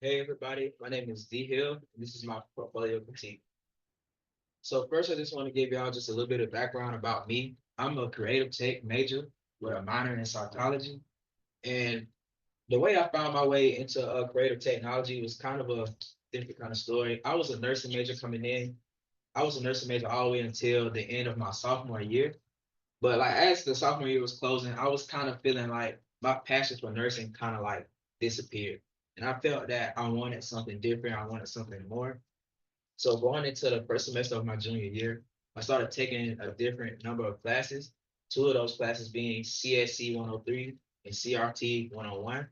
Hey everybody, my name is D Hill, and this is my portfolio critique. So first, I just want to give y'all just a little bit of background about me. I'm a creative tech major with a minor in psychology, and the way I found my way into creative technology was kind of a different kind of story. I was a nursing major coming in. I was a nursing major all the way until the end of my sophomore year. But like as the sophomore year was closing, I was kind of feeling like my passion for nursing kind of like disappeared. And I felt that I wanted something different. I wanted something more. So going into the first semester of my junior year, I started taking a different number of classes. Two of those classes being CSC 103 and CRT 101.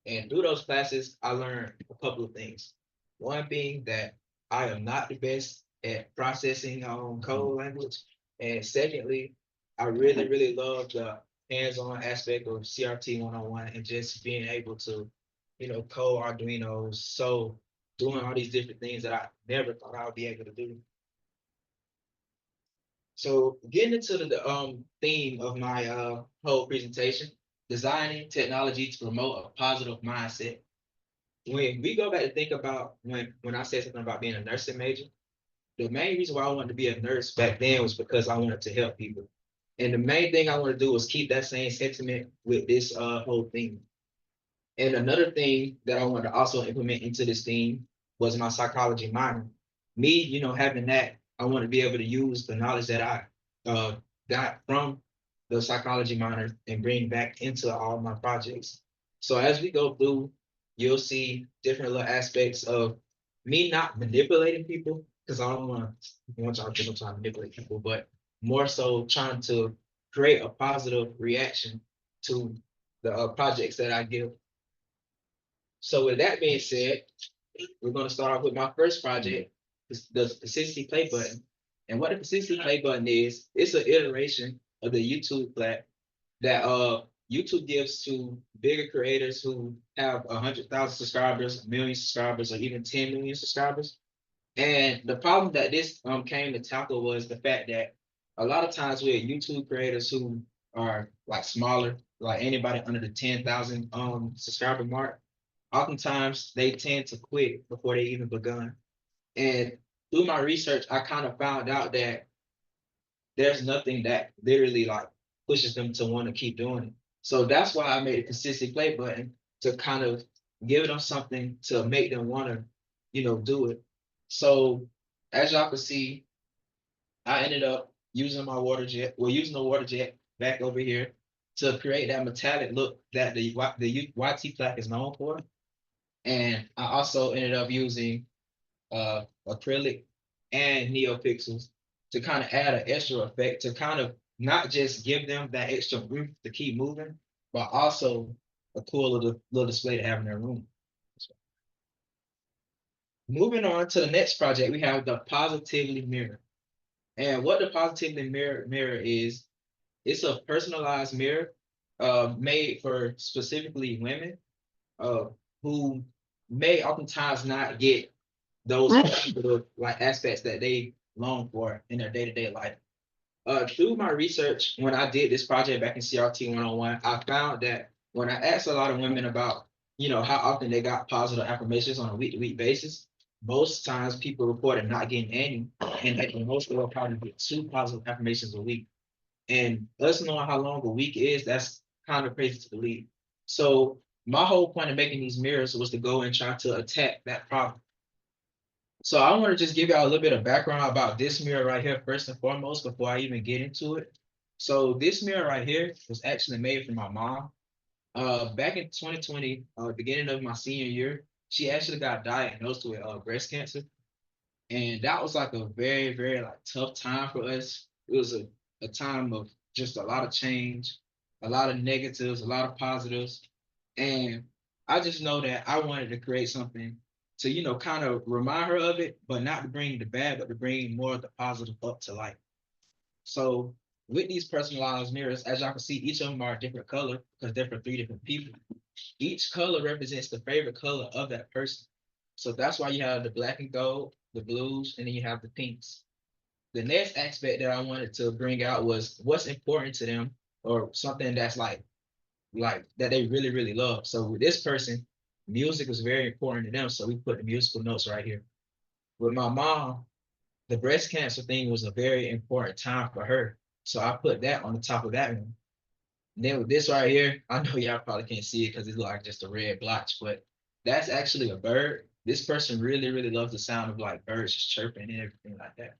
And through those classes, I learned a couple of things. One being that I am not the best at processing code language. And secondly, I really, really love the hands-on aspect of CRT 101 and just being able to, code Arduinos. So doing all these different things that I never thought I would be able to do. So getting into the theme of my whole presentation, designing technology to promote a positive mindset. When we go back to think about when I said something about being a nursing major, the main reason why I wanted to be a nurse back then was because I wanted to help people. And the main thing I want to do was keep that same sentiment with this whole thing. And another thing that I wanted to also implement into this theme was my psychology minor. Me, having that, I want to be able to use the knowledge that I got from the psychology minor and bring back into all my projects. So as we go through, you'll see different little aspects of me not manipulating people, because I don't want y'all to think I'm trying to manipulate people, but more so trying to create a positive reaction to the projects that I give. So with that being said, we're going to start off with my first project, the consistency play button. And what the consistency play button is, it's an iteration of the YouTube plat that YouTube gives to bigger creators who have 100,000 subscribers, a million subscribers, or even 10 million subscribers. And the problem that this came to tackle was the fact that a lot of times with YouTube creators who are like smaller, like anybody under the 10,000 subscriber mark, oftentimes they tend to quit before they even begun. And through my research, I kind of found out that there's nothing that literally like pushes them to want to keep doing it. So that's why I made a consistent play button to kind of give them something to make them want to, do it. So as y'all can see, I ended up using my water jet, well, using the water jet back over here to create that metallic look that the YT plaque is known for. And I also ended up using acrylic and neopixels to kind of add an extra effect to kind of not just give them that extra oomph to keep moving, but also a cool little display to have in their room. Moving on to the next project, we have the Positively Mirror. And what the Positively Mirror is, it's a personalized mirror made for specifically women uh, who may oftentimes not get those particular like aspects that they long for in their day-to-day life. Through my research, when I did this project back in CRT 101, I found that when I asked a lot of women about, how often they got positive affirmations on a week-to-week basis, most times people reported not getting any, and that most of them probably get two positive affirmations a week. And us knowing how long a week is, that's kind of crazy to believe. So my whole point of making these mirrors was to go and try to attack that problem. So I want to just give y'all a little bit of background about this mirror right here, first and foremost, before I even get into it. So this mirror right here was actually made for my mom. Back in 2020, beginning of my senior year, she actually got diagnosed with breast cancer. And that was like a very, very like tough time for us. It was a time of just a lot of change, a lot of negatives, a lot of positives. And I just know that I wanted to create something to, kind of remind her of it, but not to bring the bad, but to bring more of the positive up to light. So with these personalized mirrors, as y'all can see, each of them are a different color because they're for three different people. Each color represents the favorite color of that person. So that's why you have the black and gold, the blues, and then you have the pinks. The next aspect that I wanted to bring out was what's important to them or something that's like that they really, really love. So with this person, music was very important to them, so we put the musical notes right here. With my mom, the breast cancer thing was a very important time for her, so I put that on the top of that one. And then with this right here, I know y'all probably can't see it because it's like just a red blotch, but that's actually a bird. This person really, really loves the sound of like birds just chirping and everything like that.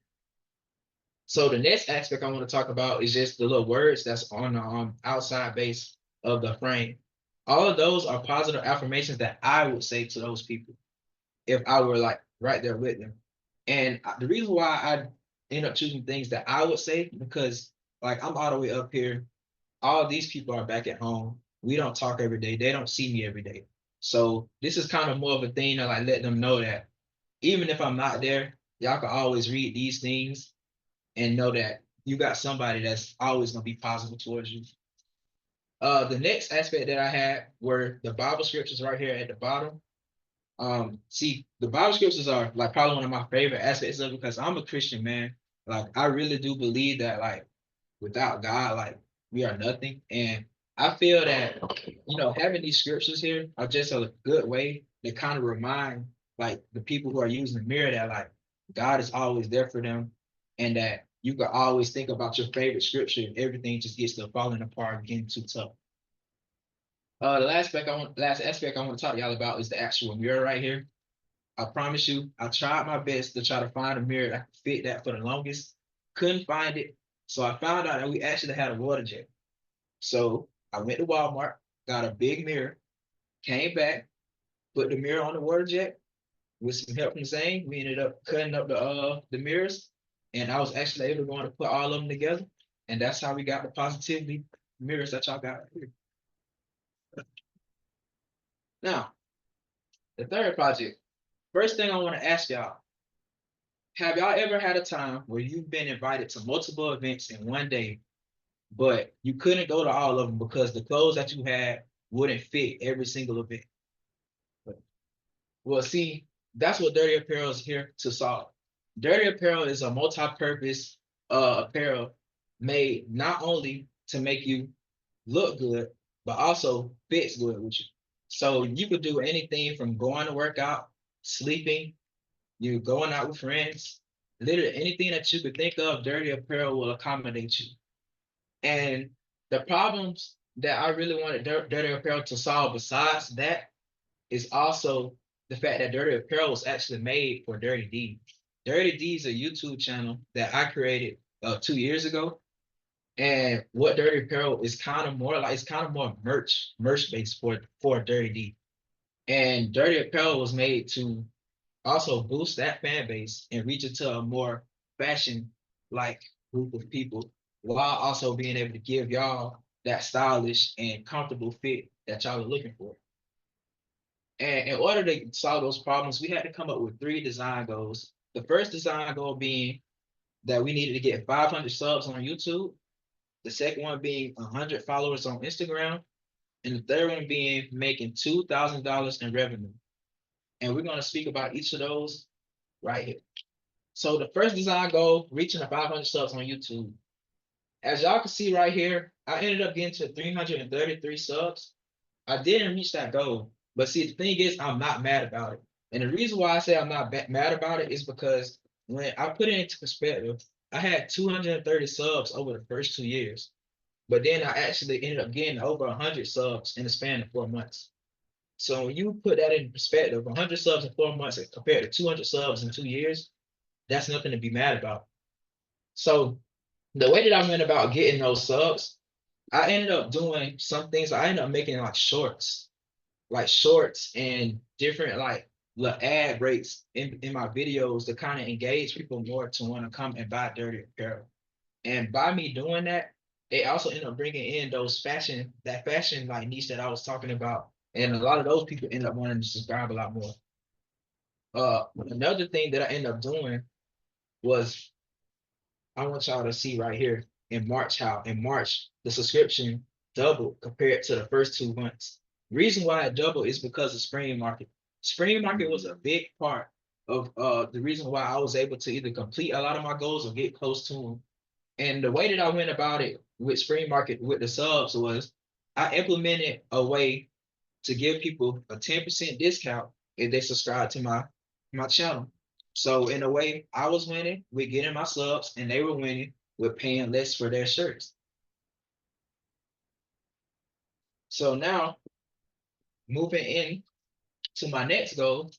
So the next aspect I want to talk about is just the little words that's on the outside base of the frame. All of those are positive affirmations that I would say to those people if I were like right there with them. And the reason why I end up choosing things that I would say, because like I'm all the way up here, all these people are back at home. We don't talk every day. They don't see me every day. So this is kind of more of a thing to like let them know that even if I'm not there, y'all can always read these things and know that you got somebody that's always gonna be positive towards you. The next aspect that I had were the Bible scriptures right here at the bottom. See, the Bible scriptures are like probably one of my favorite aspects of it because I'm a Christian man. Like I really do believe that like without God, like we are nothing. And I feel that having these scriptures here are just a good way to kind of remind like the people who are using the mirror that like God is always there for them and that you can always think about your favorite scripture if everything just gets to falling apart and getting too tough. The last aspect I want to talk to y'all about is the actual mirror right here. I promise you, I tried my best to try to find a mirror that could fit that for the longest. Couldn't find it. So I found out that we actually had a water jet. So I went to Walmart, got a big mirror, came back, put the mirror on the water jet. With some help from Zane, we ended up cutting up the mirrors, and I was actually able to go on to put all of them together. And that's how we got the positivity mirrors that y'all got here. Now, the third project. First thing I want to ask y'all, have y'all ever had a time where you've been invited to multiple events in one day, but you couldn't go to all of them because the clothes that you had wouldn't fit every single event? Well, see, that's what Dirty Apparel is here to solve. Dirty Apparel is a multi-purpose apparel made not only to make you look good, but also fits good with you. So you could do anything from going to work out, sleeping, you going out with friends, literally anything that you could think of, Dirty Apparel will accommodate you. And the problems that I really wanted Dirty Apparel to solve besides that is also the fact that Dirty Apparel was actually made for Dirty D. Dirty D is a YouTube channel that I created 2 years ago. And what Dirty Apparel is kind of more like, it's kind of more merch based for Dirty D. And Dirty Apparel was made to also boost that fan base and reach it to a more fashion like group of people while also being able to give y'all that stylish and comfortable fit that y'all are looking for. And in order to solve those problems, we had to come up with 3 design goals. The first design goal being that we needed to get 500 subs on YouTube. The second one being 100 followers on Instagram. And the third one being making $2,000 in revenue. And we're going to speak about each of those right here. So the first design goal, reaching the 500 subs on YouTube. As y'all can see right here, I ended up getting to 333 subs. I didn't reach that goal. But see, the thing is, I'm not mad about it. And the reason why I say I'm not mad about it is because when I put it into perspective, I had 230 subs over the first 2 years. But then I actually ended up getting over 100 subs in the span of 4 months. So when you put that in perspective, 100 subs in 4 months compared to 200 subs in 2 years, that's nothing to be mad about. So the way that I went about getting those subs, I ended up doing some things. I ended up making like shorts and different like little ad breaks in my videos to kind of engage people more to want to come and buy Dirty Apparel. And by me doing that, it also ended up bringing in that fashion like niche that I was talking about. And a lot of those people end up wanting to subscribe a lot more. Another thing that I ended up doing was I want y'all to see right here in March how in March the subscription doubled compared to the first 2 months. Reason why it doubled is because of Spring Market. Spring Market was a big part of the reason why I was able to either complete a lot of my goals or get close to them. And the way that I went about it with Spring Market with the subs was I implemented a way to give people a 10% discount if they subscribe to my channel. So in a way, I was winning with getting my subs, and they were winning with paying less for their shirts. So now moving in to my next goal,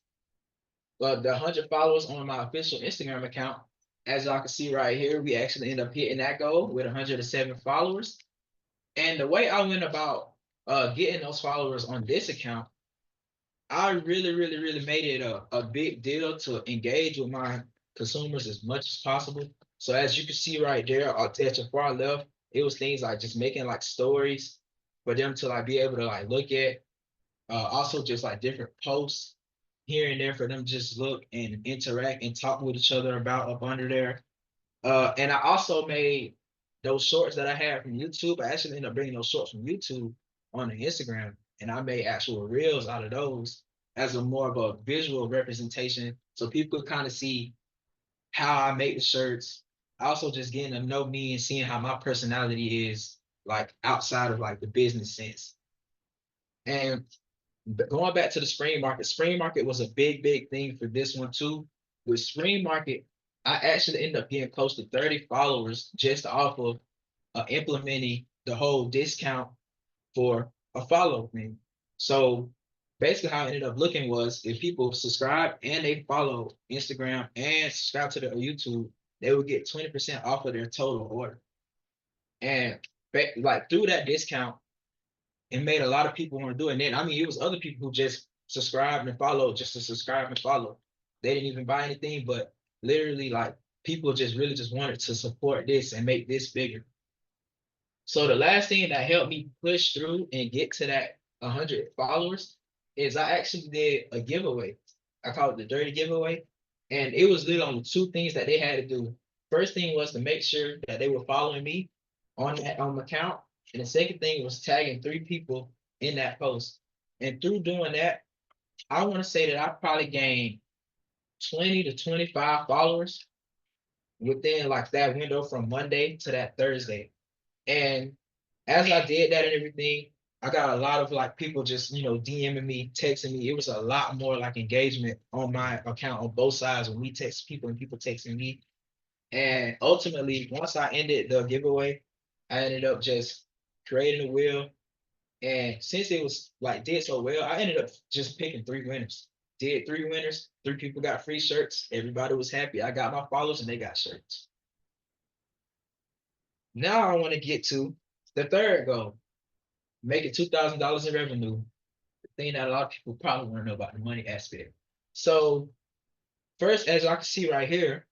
the 100 followers on my official Instagram account. As y'all can see right here, we actually end up hitting that goal with 107 followers. And the way I went about getting those followers on this account, I really made it a big deal to engage with my consumers as much as possible. So as you can see right there, I'll touch the far left, it was things like just making like stories for them to like be able to like look at. Also just like different posts here and there for them to just look and interact and talk with each other about up under there. And I also made those shorts that I had from YouTube. I actually ended up bringing those shorts from YouTube on the Instagram, and I made actual reels out of those as a more of a visual representation, so people could kind of see how I make the shirts. Also, just getting to know me and seeing how my personality is like outside of like the business sense. And going back to the spring market was a big thing for this one too. With spring market, I actually ended up getting close to 30 followers just off of implementing the whole discount for a follow thing. So basically how it ended up looking was if people subscribe and they follow Instagram and subscribe to their YouTube, they would get 20% off of their total order. And like through that discount, it made a lot of people want to do it. And then I mean, it was other people who just subscribed and followed just to subscribe and follow. They didn't even buy anything, but literally like people just really just wanted to support this and make this bigger. So the last thing that helped me push through and get to that 100 followers is I actually did a giveaway. I call it the dirty giveaway. And it was literally on two things that they had to do. First thing was to make sure that they were following me on that account. And the second thing was tagging 3 people in that post. And through doing that, I want to say that I probably gained 20 to 25 followers within like that window from Monday to that Thursday. And as I did that and everything, I got a lot of like people just, DMing me, texting me. It was a lot more like engagement on my account on both sides when we text people and people texting me. And ultimately, once I ended the giveaway, I ended up just creating a wheel. And since it was like did so well, I ended up just picking 3 winners. Did 3 winners, 3 people got free shirts. Everybody was happy. I got my followers and they got shirts. Now I want to get to the third goal, making $2,000 in revenue. The thing that a lot of people probably want to know about the money aspect. So first, as I can see right here,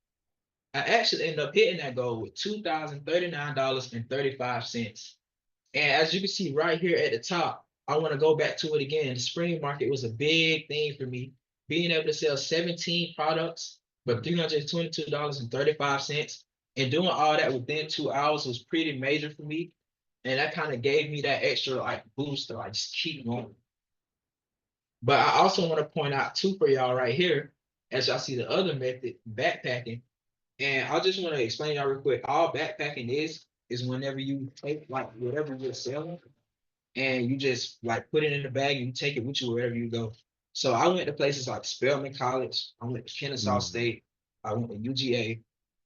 I actually ended up hitting that goal with $2,039.35. And as you can see right here at the top, I want to go back to it again. The spring market was a big thing for me. Being able to sell 17 products for $322.35 and doing all that within 2 hours was pretty major for me. And that kind of gave me that extra like boost to like just keep going. But I also want to point out too for y'all right here, as y'all see the other method, backpacking. And I just want to explain y'all real quick. All backpacking is whenever you take like whatever you're selling and you just like put it in the bag and you take it with you wherever you go. So I went to places like Spelman College, I went to Kennesaw State, I went to UGA,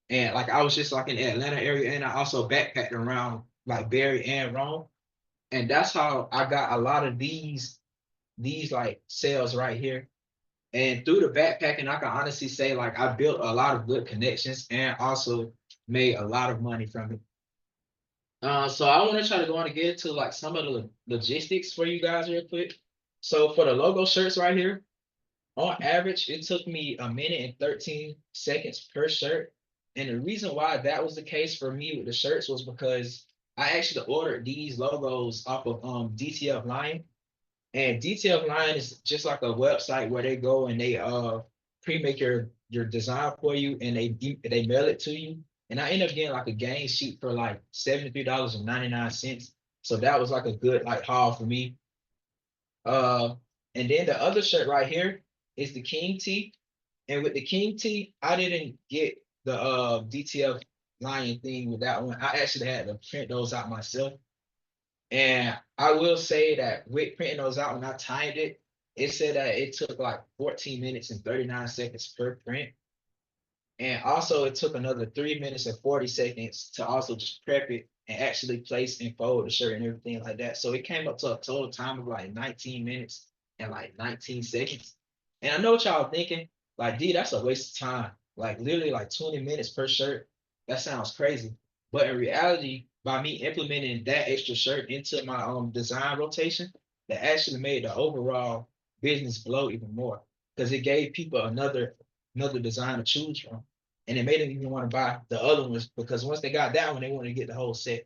and like I was just like in the Atlanta area, and I also backpacked around like Barry and Rome. And that's how I got a lot of these like sales right here. And through the backpacking, I can honestly say like I built a lot of good connections and also made a lot of money from it. So I want to try to go on and get into like some of the logistics for you guys real quick. So for the logo shirts right here, on average, it took me a minute and 13 seconds per shirt. And the reason why that was the case for me with the shirts was because I actually ordered these logos off of DTF Line. And DTF Line is just like a website where they go and they pre-make your design for you and they mail it to you. And I ended up getting like a game sheet for like $73.99. So that was like a good like haul for me. Uh, and then the other shirt right here is the King Tee. And with the King Tee, I didn't get the DTF Lion thing with that one. I actually had to print those out myself. And I will say that with printing those out, when I timed it, it said that it took like 14 minutes and 39 seconds per print. And also it took another 3 minutes and 40 seconds to also just prep it and actually place and fold the shirt and everything like that. So it came up to a total time of like 19 minutes and like 19 seconds. And I know what y'all thinking, like, D, that's a waste of time. Like literally like 20 minutes per shirt. That sounds crazy. But in reality, by me implementing that extra shirt into my design rotation, that actually made the overall business blow even more. Because it gave people another design to choose from. And it made them even want to buy the other ones because once they got that one, they wanted to get the whole set.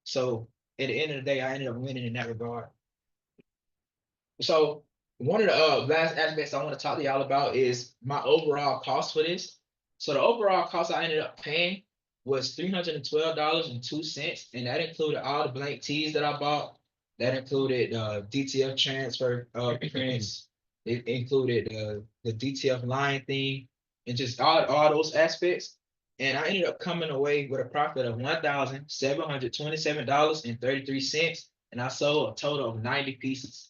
So at the end of the day, I ended up winning in that regard. So one of the last aspects I want to talk to y'all about is my overall cost for this. So the overall cost I ended up paying was $312.02, and that included all the blank tees that I bought. That included DTF transfer prints. It included the DTF line thing, and just all those aspects. And I ended up coming away with a profit of $1,727.33, and I sold a total of 90 pieces.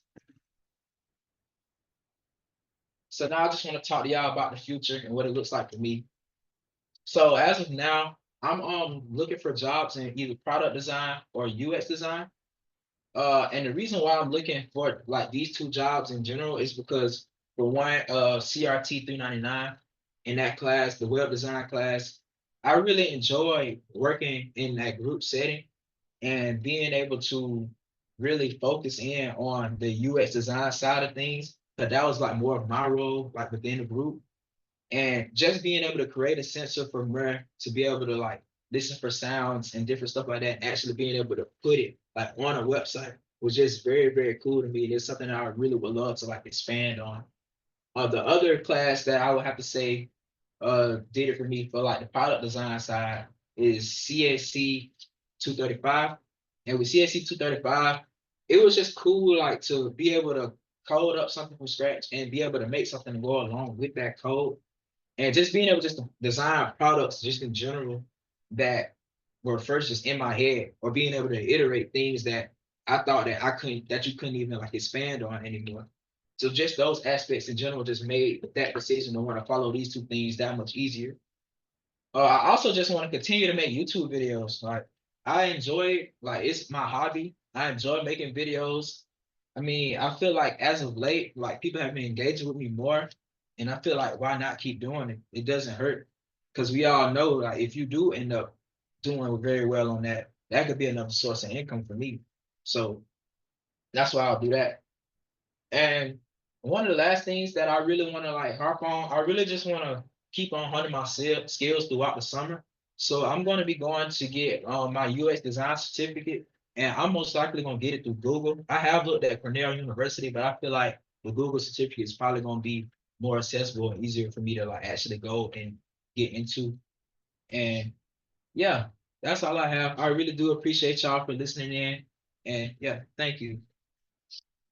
So now I just want to talk to y'all about the future and what it looks like for me. So as of now, I'm looking for jobs in either product design or UX design. And the reason why I'm looking for like these two jobs in general is because for one, CRT 399 in that class, the web design class, I really enjoy working in that group setting and being able to really focus in on the UX design side of things. But that was like more of my role, like within the group. And just being able to create a sensor from where to be able to like listen for sounds and different stuff like that, and actually being able to put it like on a website was just very, very cool to me. It's something that I really would love to like expand on. The other class that I would have to say did it for me for like the product design side is CSC 235. And with CSC 235, it was just cool like to be able to code up something from scratch and be able to make something go along with that code. And just being able just to design products just in general that were first just in my head, or being able to iterate things that I thought that I couldn't, that you couldn't even like expand on anymore. So just those aspects in general just made that decision to want to follow these two things that much easier. I also just want to continue to make YouTube videos. Like I enjoy, like it's my hobby. I enjoy making videos. I mean, I feel like as of late, like people have been engaging with me more, and I feel like why not keep doing it? It doesn't hurt because we all know like if you do end up doing very well on that, that could be another source of income for me. So that's why I'll do that. And one of the last things that I really want to like harp on, I really just want to keep on honing my skills throughout the summer. So I'm going to be going to get my UX design certificate, and I'm most likely going to get it through Google. I have looked at Cornell University, but I feel like the Google certificate is probably going to be more accessible and easier for me to like actually go and get into. And yeah, that's all I have. I really do appreciate y'all for listening in. And yeah, thank you.